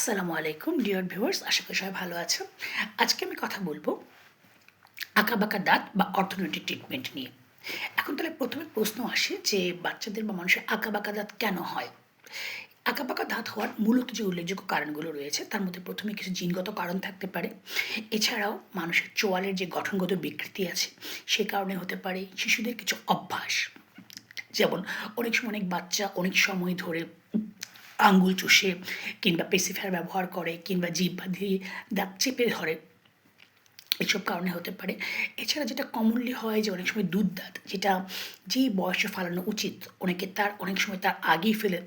আসসালামু আলাইকুম dear viewers, আশা করি সবাই ভালো আছো। আজকে আমি কথা বলবো আঁকাবাঁকা দাঁত বা অর্থোডন্টিক ট্রিটমেন্ট নিয়ে। এখন তাহলে প্রথমে প্রশ্ন আসে যে বাচ্চাদের বা মানুষের আঁকাবাঁকা দাঁত কেন হয়? আঁকাবাঁকা দাঁত হওয়ার মূলত যে উল্লেখযোগ্য কারণগুলো রয়েছে তার মধ্যে প্রথমে কিছু জিনগত কারণ থাকতে পারে। এছাড়াও মানুষের চোয়ালের যে গঠনগত বিকৃতি আছে সে কারণে হতে পারে। শিশুদের কিছু অভ্যাস, যেমন অনেক সময় অনেক বাচ্চা অনেক সময় ধরে আঙ্গুল চুষে কিংবা পেসিফায়ার ব্যবহার করে কিংবা জিভ দিয়ে দাঁত চেপে ধরে, এসব কারণে হতে পারে। এছাড়া যেটা কমনলি হয় যে অনেক সময় দুধ দাঁত, যেটা যেই বয়সে ফালানো উচিত অনেক সময় তার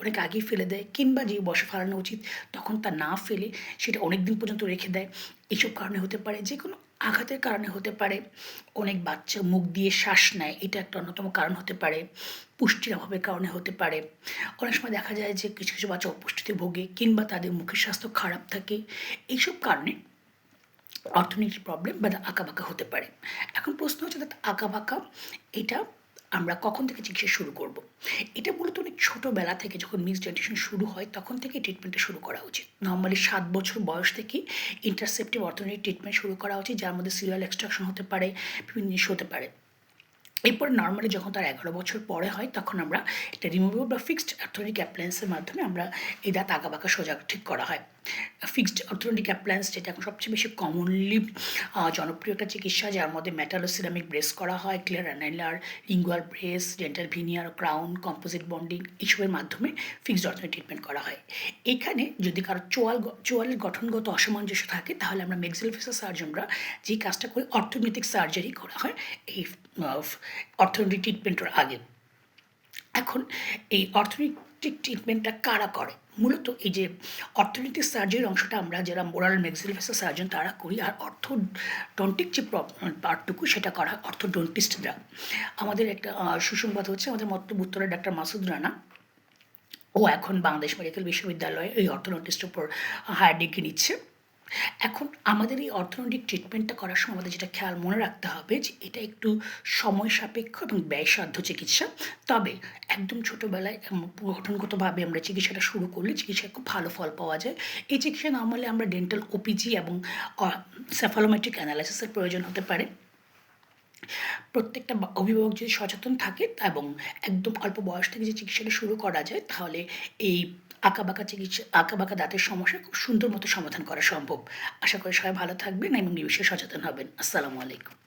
অনেক আগেই ফেলে দেয়, কিংবা যেই বয়সে ফালানো উচিত তখন তা না ফেলে সেটা অনেক দিন পর্যন্ত রেখে দেয়। এইসব কারণে হতে পারে। যে কোনো আঘাতের কারণে হতে পারে। অনেক বাচ্চা মুখ দিয়ে শ্বাস নেয়, এটা একটা অন্যতম কারণ হতে পারে। পুষ্টির অভাবের কারণে হতে পারে। অনেক সময় দেখা যায় যে কিছু কিছু বাচ্চা অপুষ্টিতে ভোগে কিংবা তাদের মুখের স্বাস্থ্য খারাপ থাকে। এইসব কারণে অর্থনৈতিক প্রবলেম বা আঁকাবাঁকা হতে পারে। এখন প্রশ্ন হচ্ছে that আঁকাবাঁকা এটা আমরা কখন থেকে চিকিৎসা শুরু করব? এটা মূলত অনেক ছোটোবেলা থেকে, যখন মিক্সড ডেন্টিশন শুরু হয় তখন থেকে ট্রিটমেন্টটা শুরু করা উচিত। নর্মালি 7 বছর বয়স থেকেই ইন্টারসেপ্টিভ অর্থোডন্টিক ট্রিটমেন্ট শুরু করা উচিত, যার মধ্যে সিরিয়াল এক্সট্রাকশন হতে পারে, বিভিন্ন জিনিস হতে পারে। এরপর নর্মালি যখন তার 11 বছর পরে হয় তখন আমরা একটা রিমুভেবল বা ফিক্সড অর্থোডন্টিক অ্যাপ্লায়েন্সের মাধ্যমে আমরা এই দাঁত আঁকাবাঁকা সোজা ঠিক করা হয়। ফিক্সড অর্থোডন্টিক অ্যাপ্লায়েন্স যেটা এখন সবচেয়ে বেশি কমনলি জনপ্রিয় একটা চিকিৎসা, যার মধ্যে মেটালোসিরামিক ব্রেস করা হয়, clear aligner, lingual brace, dental veneer, crown, composite bonding, এইসবের মাধ্যমে ফিক্সড অর্থোডন্টিক ট্রিটমেন্ট করা হয়। এখানে যদি কারো চোয়ালের গঠনগত অসামঞ্জস্য থাকে তাহলে আমরা মেক্সিলোফেসিয়াল সার্জনরা যে কাজটা করি, অর্থোগনেটিক সার্জারি করা হয় এই অর্থোডন্টিক ট্রিটমেন্টের আগে। এখন এই অর্থোডন্টিক ট্রিটমেন্টটা কারা করে? মূলত এই যে অর্থোডন্টিক সার্জারির অংশটা আমরা যারা ওরাল ম্যাক্সিলোফেসিয়াল সার্জন তারা করি, আর অর্থোডন্টিক যে পার্টটুকু সেটা করা হয় অর্থোডন্টিস্টরা। আমাদের একটা সুসংবাদ হচ্ছে, আমাদের উত্তরের ডাক্তার মাসুদ রানা, ও এখন বাংলাদেশ মেডিকেল বিশ্ববিদ্যালয়ে এই অর্থোডন্টিস্টের উপর হায়ার ডিগ্রি নিচ্ছে। এখন আমাদের এই অর্থোডন্টিক ট্রিটমেন্টটা করার সময় আমাদের যেটা খেয়াল মনে রাখতে হবে যে এটা একটু সময় সাপেক্ষ এবং ব্যয়সাধ্য চিকিৎসা। তবে একদম ছোটোবেলায় গঠনগতভাবে আমরা চিকিৎসাটা শুরু করলে চিকিৎসায় খুব ভালো ফল পাওয়া যায়। এই চিকিৎসা নর্মালি আমরা ডেন্টাল ওপিজি এবং সেফালোমেট্রিক অ্যানালাইসিসের প্রয়োজন হতে পারে। প্রত্যেকটা অভিভাবক যদি সচেতন থাকে এবং একদম অল্প বয়স থেকে যে চিকিৎসাটা শুরু করা যায় তাহলে এই আঁকাবাঁকা দাঁতের সমস্যা খুব সুন্দর মতো সমাধান করা সম্ভব। আশা করি সবাই ভালো থাকবেন এবং এই বিষয়ে সচেতন হবেন। আসসালামু আলাইকুম।